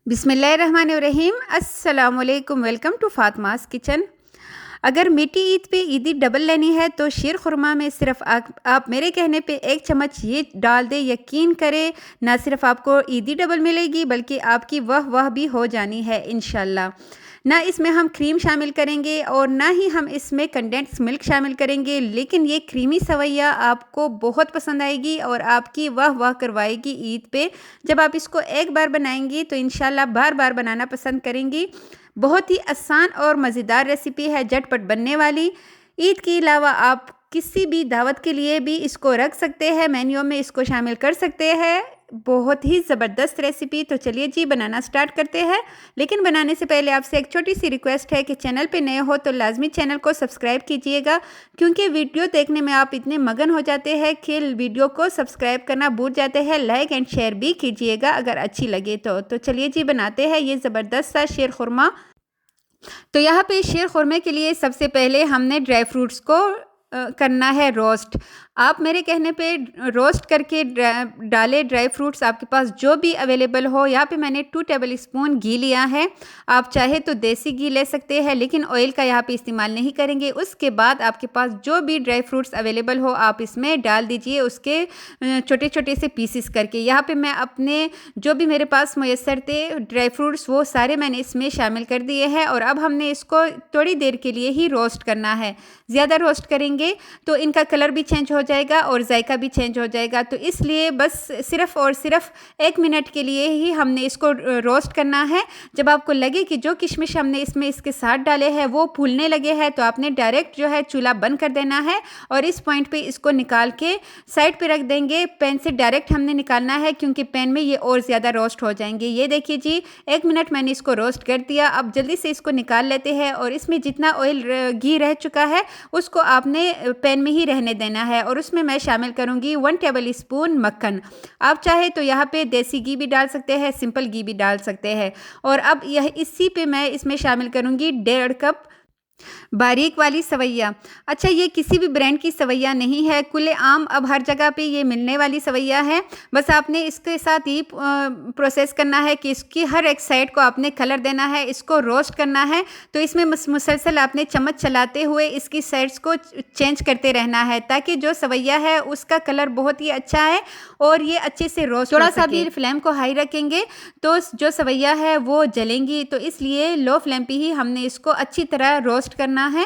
बिस्मिल्लाहिर्रहमानिर्रहीम। अस्सलामुअलैकुम। Welcome to Fatima's kitchen. अगर मीठी ईद पे ईदी डबल लेनी है तो शीर खुरमा में सिर्फ आप मेरे कहने पे 1 चम्मच ये डाल दें। यकीन करें, ना सिर्फ आपको ईदी डबल मिलेगी बल्कि आपकी वाह भी हो जानी है इंशाल्लाह। ना इसमें हम क्रीम शामिल करेंगे और ना ही हम इसमें कंडेंस मिल्क शामिल करेंगे, लेकिन ये क्रीमी सवैया आपको बहुत पसंद आएगी और आपकी वाह करवाएगी ईद पे। जब आप इसको एक बार बनाएंगी तो इंशाल्लाह बार बार बनाना पसंद करेंगी। बहुत ही आसान और मज़ेदार रेसिपी है, झटपट बनने वाली। ईद के अलावा आप किसी भी दावत के लिए भी इसको रख सकते हैं, मेन्यू में इसको शामिल कर सकते हैं। बहुत ही ज़बरदस्त रेसिपी। तो चलिए जी बनाना स्टार्ट करते हैं। लेकिन बनाने से पहले आपसे एक छोटी सी रिक्वेस्ट है कि चैनल पे नए हो तो लाजमी चैनल को सब्सक्राइब कीजिएगा, क्योंकि वीडियो देखने में आप इतने मगन हो जाते हैं कि वीडियो को सब्सक्राइब करना भूल जाते हैं। लाइक एंड शेयर भी कीजिएगा अगर अच्छी लगे तो चलिए जी बनाते हैं ये ज़बरदस्त सा शीर खुरमा। तो यहाँ पे शीर खुरमे के लिए सबसे पहले हमने ड्राई फ्रूट्स को करना है रोस्ट। आप मेरे कहने पे रोस्ट करके डालें ड्राई फ्रूट्स, आपके पास जो भी अवेलेबल हो। यहाँ पे मैंने 2 टेबल स्पून घी लिया है। आप चाहे तो देसी घी ले सकते हैं, लेकिन ऑयल का यहाँ पे इस्तेमाल नहीं करेंगे। उसके बाद आपके पास जो भी ड्राई फ्रूट्स अवेलेबल हो आप इसमें डाल दीजिए, उसके छोटे छोटे से पीसेस करके। यहाँ पे मैं अपने जो भी मेरे पास मुयस्सर थे ड्राई फ्रूट्स वो सारे मैंने इसमें शामिल कर दिए हैं। और अब हमने इसको थोड़ी देर के लिए ही रोस्ट करना है। ज़्यादा रोस्ट करेंगे तो इनका कलर भी चेंज हो जाएगा और जायका भी चेंज हो जाएगा। तो इसलिए बस सिर्फ और सिर्फ 1 मिनट के लिए ही हमने इसको रोस्ट करना है। जब आपको लगे कि जो किशमिश हमने इसमें इसके साथ डाले हैं वो फूलने लगे हैं तो आपने डायरेक्ट जो है चूल्हा बंद कर देना है और इस पॉइंट पे इसको निकाल के साइड पे रख देंगे। पैन से डायरेक्ट हमने निकालना है, क्योंकि पैन में ये और ज़्यादा रोस्ट हो जाएंगे। ये देखिए जी 1 मिनट मैंने इसको रोस्ट कर दिया। अब जल्दी से इसको निकाल लेते हैं और इसमें जितना ऑयल घी रह चुका है उसको आपने पैन में ही रहने देना है। और उसमें मैं शामिल करूंगी 1 टेबल स्पून मक्खन। आप चाहे तो यहाँ पे देसी घी भी डाल सकते हैं, सिंपल घी भी डाल सकते हैं। और अब यह इसी पे मैं इसमें शामिल करूंगी 1.5 कप बारीक वाली सवैया। अच्छा, ये किसी भी ब्रांड की सवैया नहीं है, कुले आम अब हर जगह पे ये मिलने वाली सवैया है। बस आपने इसके साथ ही प्रोसेस करना है कि इसकी हर एक साइड को आपने कलर देना है, इसको रोस्ट करना है। तो इसमें मुसलसल आपने चम्मच चलाते हुए इसकी साइड्स को चेंज करते रहना है, ताकि जो सवैया है उसका कलर बहुत ही अच्छा है और ये अच्छे से रोस्ट। थोड़ा सा भी फ्लेम को हाई रखेंगे तो जो सवैया है वो जलेंगी, तो इसलिए लो फ्लेम पे ही हमने इसको अच्छी तरह रोस्ट करना है।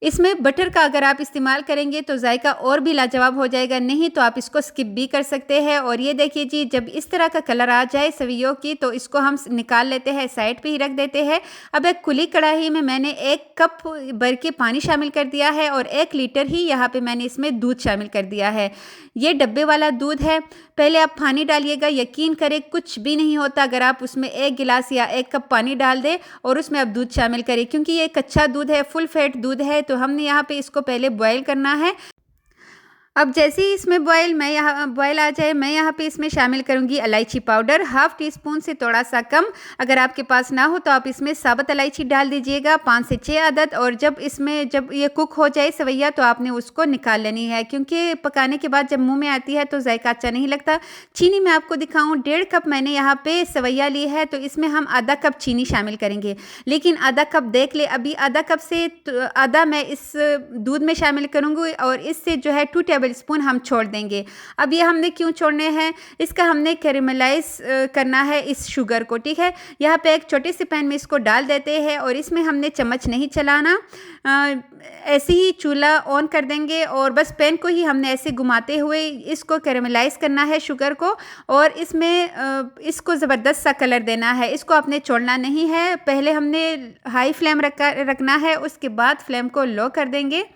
इसमें बटर का अगर आप इस्तेमाल करेंगे तो जायका और भी लाजवाब हो जाएगा, नहीं तो आप इसको स्किप भी कर सकते हैं। और ये देखिए जी जब इस तरह का कलर आ जाए सवियों की तो इसको हम निकाल लेते हैं, साइड पे ही रख देते हैं। अब एक खुली कढ़ाई में मैंने 1 कप भर के पानी शामिल कर दिया है और 1 लीटर ही यहाँ पे मैंने इसमें दूध शामिल कर दिया है। ये डब्बे वाला दूध है। पहले आप पानी डालिएगा, यकीन करें कुछ भी नहीं होता अगर आप उसमें 1 गिलास या 1 कप पानी डाल दें और उसमें आप दूध शामिल करें, क्योंकि ये कच्चा दूध है, फुल फैट दूध है। तो हमने यहाँ पे इसको पहले बॉयल करना है। अब जैसे ही इसमें बॉयल आ जाए मैं यहाँ पे इसमें शामिल करूँगी इलायची पाउडर 1/2 टीस्पून से थोड़ा सा कम। अगर आपके पास ना हो तो आप इसमें साबुत इलायची डाल दीजिएगा 5 से 6 अदद। और जब ये कुक हो जाए सवैया तो आपने उसको निकाल लेनी है, क्योंकि पकाने के बाद जब मुंह में आती है तो जायका अच्छा नहीं लगता। चीनी मैं आपको दिखाऊँ, 1.5 कप मैंने यहाँ पे सवैया ली है तो इसमें हम आधा कप चीनी शामिल करेंगे। लेकिन आधा कप देख ले, अभी आधा कप से आधा मैं इस दूध में शामिल करूँगी और इससे जो है 2 टेबल स्पून हम छोड़ देंगे। अब ये हमने क्यों छोड़ने हैं, इसका हमने कैरेमलाइज करना है इस शुगर को, ठीक है। यहाँ पे एक छोटे से पैन में इसको डाल देते हैं और इसमें हमने चम्मच नहीं चलाना, ऐसे ही चूल्हा ऑन कर देंगे और बस पैन को ही हमने ऐसे घुमाते हुए इसको कैरेमलाइज करना है शुगर को। और इसमें इसको ज़बरदस्त सा कलर देना है, इसको आपने छोड़ना नहीं है। पहले हमने हाई फ्लेम रखना है, उसके बाद फ्लेम को लो कर देंगे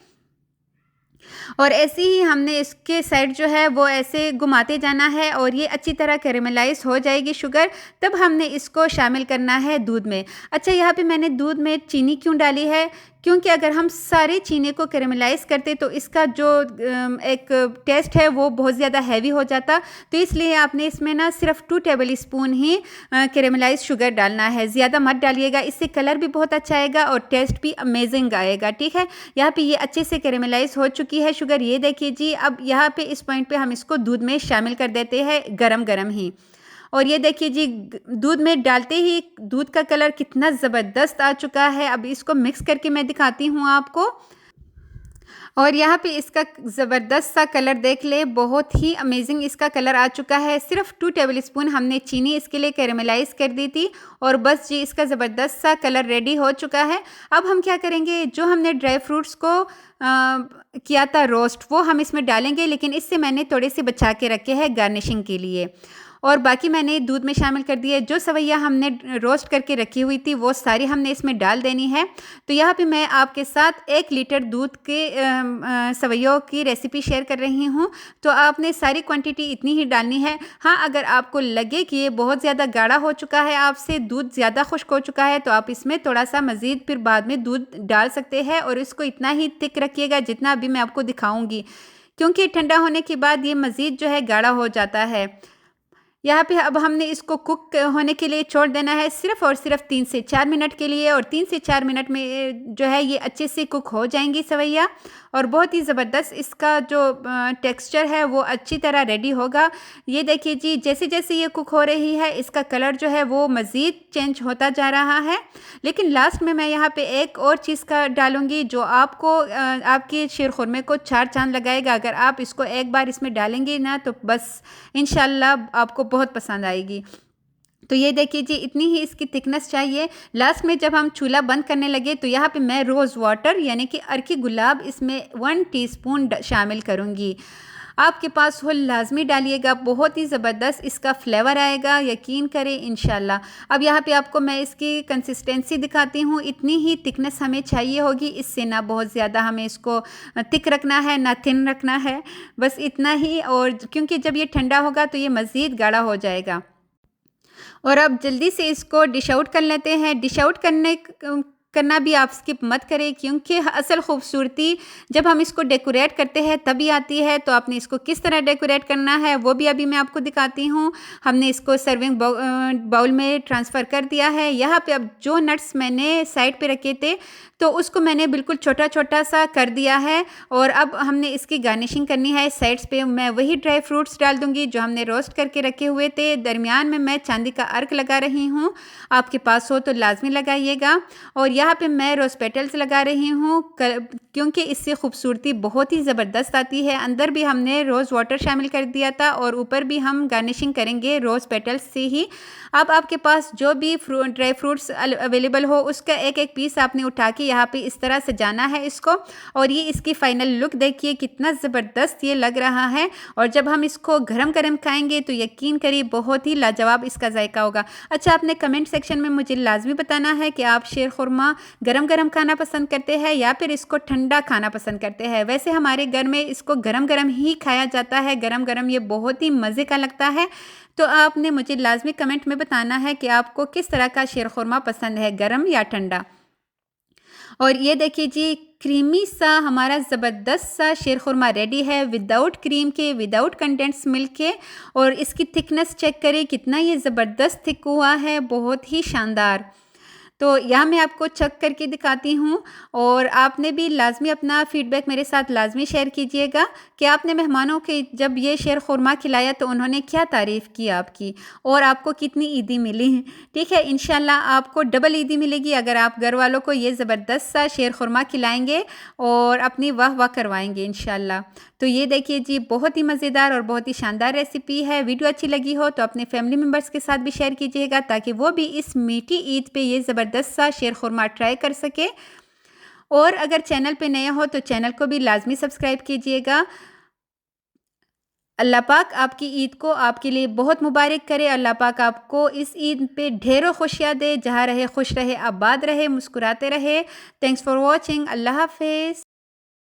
और ऐसे ही हमने इसके साइड जो है वो ऐसे घुमाते जाना है और ये अच्छी तरह कैरेमलाइज हो जाएगी शुगर। तब हमने इसको शामिल करना है दूध में। अच्छा, यहाँ पे मैंने दूध में चीनी क्यों डाली है, क्योंकि अगर हम सारे चीनी को कैरेमलाइज करते तो इसका जो एक टेस्ट है वो बहुत ज़्यादा हैवी हो जाता। तो इसलिए आपने इसमें ना सिर्फ 2 टेबल स्पून ही कैरेमलाइज शुगर डालना है, ज़्यादा मत डालिएगा। इससे कलर भी बहुत अच्छा आएगा और टेस्ट भी अमेजिंग आएगा, ठीक है। यहाँ पे ये अच्छे से कैरेमलाइज हो चुकी है शुगर, ये देखिए जी। अब यहाँ पे इस पॉइंट पे हम इसको दूध में शामिल कर देते हैं गरम गरम ही। और ये देखिए जी दूध में डालते ही दूध का कलर कितना ज़बरदस्त आ चुका है। अब इसको मिक्स करके मैं दिखाती हूँ आपको। और यहाँ पे इसका ज़बरदस्त सा कलर देख ले, बहुत ही अमेजिंग इसका कलर आ चुका है। सिर्फ 2 टेबलस्पून हमने चीनी इसके लिए कैरेमलाइज़ कर दी थी और बस जी इसका ज़बरदस्त सा कलर रेडी हो चुका है। अब हम क्या करेंगे, जो हमने ड्राई फ्रूट्स को किया था रोस्ट, वो हम इसमें डालेंगे, लेकिन इससे मैंने थोड़े से बचा के रखे हैं गार्निशिंग के लिए। और बाकी मैंने दूध में शामिल कर दिए। जो सवैया हमने रोस्ट करके रखी हुई थी वो सारी हमने इसमें डाल देनी है। तो यहाँ पे मैं आपके साथ 1 लीटर दूध के सवैयों की रेसिपी शेयर कर रही हूँ। तो आपने सारी क्वांटिटी इतनी ही डालनी है। हाँ, अगर आपको लगे कि ये बहुत ज़्यादा गाढ़ा हो चुका है, आपसे दूध ज़्यादा खुश्क हो चुका है, तो आप इसमें थोड़ा सा मज़ीद फिर बाद में दूध डाल सकते हैं। और इसको इतना ही थिक रखिएगा जितना अभी मैं आपको दिखाऊँगी, क्योंकि ठंडा होने के बाद ये मज़ीद जो है गाढ़ा हो जाता है। यहाँ पे अब हमने इसको कुक होने के लिए छोड़ देना है सिर्फ़ और सिर्फ 3 से 4 मिनट के लिए। और 3 से 4 मिनट में जो है ये अच्छे से कुक हो जाएंगी सवैया, और बहुत ही ज़बरदस्त इसका जो टेक्सचर है वो अच्छी तरह रेडी होगा। ये देखिए जी, जैसे जैसे ये कुक हो रही है इसका कलर जो है वो मज़ीद चेंज होता जा रहा है। लेकिन लास्ट में मैं यहाँ पे एक और चीज़ का डालूँगी जो आपको आपके शीरखुरमे को 4 चाँद लगाएगा। अगर आप इसको एक बार इसमें डालेंगे ना तो बस इंशाल्लाह आपको बहुत पसंद आएगी। तो ये देखिए जी, इतनी ही इसकी थिकनेस चाहिए। लास्ट में जब हम चूल्हा बंद करने लगे तो यहाँ पे मैं रोज़ वाटर यानी कि अर्की गुलाब इसमें 1 टीस्पून शामिल करूँगी। आपके पास हो लाज़मी डालिएगा, बहुत ही ज़बरदस्त इसका फ्लेवर आएगा, यकीन करें इंशाल्लाह। अब यहाँ पे आपको मैं इसकी कंसिस्टेंसी दिखाती हूँ। इतनी ही थिकनेस हमें चाहिए होगी, इससे ना बहुत ज़्यादा हमें इसको थिक रखना है ना थिन रखना है, बस इतना ही। और क्योंकि जब ये ठंडा होगा तो ये मज़ीद गाढ़ा हो जाएगा। और अब जल्दी से इसको डिश आउट कर लेते हैं। डिश आउट करना भी आप स्किप मत करें, क्योंकि असल खूबसूरती जब हम इसको डेकोरेट करते हैं तभी आती है। तो आपने इसको किस तरह डेकोरेट करना है वो भी अभी मैं आपको दिखाती हूँ। हमने इसको सर्विंग बाउल में ट्रांसफ़र कर दिया है। यहाँ पे अब जो नट्स मैंने साइड पे रखे थे तो उसको मैंने बिल्कुल छोटा छोटा सा कर दिया है। और अब हमने इसकी गार्निशिंग करनी है। साइड्स पे मैं वही ड्राई फ्रूट्स डाल दूँगी जो हमने रोस्ट करके रखे हुए थे। दरमियान में मैं चांदी का अर्क लगा रही हूँ, आपके पास हो तो लाजमी लगाइएगा। और यहाँ पे मैं रोज़ पेटल्स लगा रही हूँ क्योंकि इससे खूबसूरती बहुत ही ज़बरदस्त आती है। अंदर भी हमने रोज़ वाटर शामिल कर दिया था और ऊपर भी हम गार्निशिंग करेंगे रोज़ पेटल्स से ही। अब आपके पास जो भी ड्राई फ्रूट्स अवेलेबल हो उसका एक एक पीस आपने उठा के यहाँ पे इस तरह सजाना है इसको। और ये इसकी फ़ाइनल लुक देखिए कितना ज़बरदस्त ये लग रहा है। और जब हम इसको गरम गरम खाएंगे तो यकीन करिए बहुत ही लाजवाब इसका जायका होगा। अच्छा, आपने कमेंट सेक्शन में मुझे लाजमी बताना है कि आप शीरखुरमा गरम गरम खाना पसंद करते हैं या फिर इसको ठंडा खाना पसंद करते हैं। वैसे हमारे घर में इसको गरम गरम ही खाया जाता है, गरम गरम ये बहुत ही मज़े का लगता है। तो आपने मुझे लाजमी कमेंट में बताना है कि आपको किस तरह का शीरखुरमा पसंद है, गरम या ठंडा। और ये देखिए जी, क्रीमी सा हमारा ज़बरदस्त सा शीरखुरमा रेडी है, विदाउट क्रीम के, विदाउट कंडेंस मिल्क के। और इसकी थिकनेस चेक करें कितना ये ज़बरदस्त थिक हुआ है, बहुत ही शानदार। तो यहाँ मैं आपको चेक करके दिखाती हूँ। और आपने भी लाजमी अपना फ़ीडबैक मेरे साथ लाजमी शेयर कीजिएगा कि आपने मेहमानों के जब ये शीरखुरमा खिलाया तो उन्होंने क्या तारीफ़ की आपकी और आपको कितनी ईदी मिली। ठीक है, इंशाल्लाह आपको डबल ईदी मिलेगी अगर आप घर वालों को ये ज़बरदस्त सा शीरखुरमा खिलाएंगे और अपनी वाह वाह करवाएंगे इंशाल्लाह। तो ये देखिए जी, बहुत ही मज़ेदार और बहुत ही शानदार रेसिपी है। वीडियो अच्छी लगी हो तो अपने फैमिली मेम्बर्स के साथ भी शेयर कीजिएगा ताकि वो भी इस मीठी ईद पे ये ज़बरदस्त सा शीरखुरमा ट्राई कर सके। और अगर चैनल पे नए हो तो चैनल को भी लाजमी सब्सक्राइब कीजिएगा। अल्लाह पाक आपकी ईद को आपके लिए बहुत मुबारक करे। अल्लाह पाक आपको इस ईद पे ढेरों खुशियाँ दे, जहाँ रहे खुश रहे, आबाद रहे, मुस्कुराते रहे। Thanks for watching. अल्लाह हाफिज़।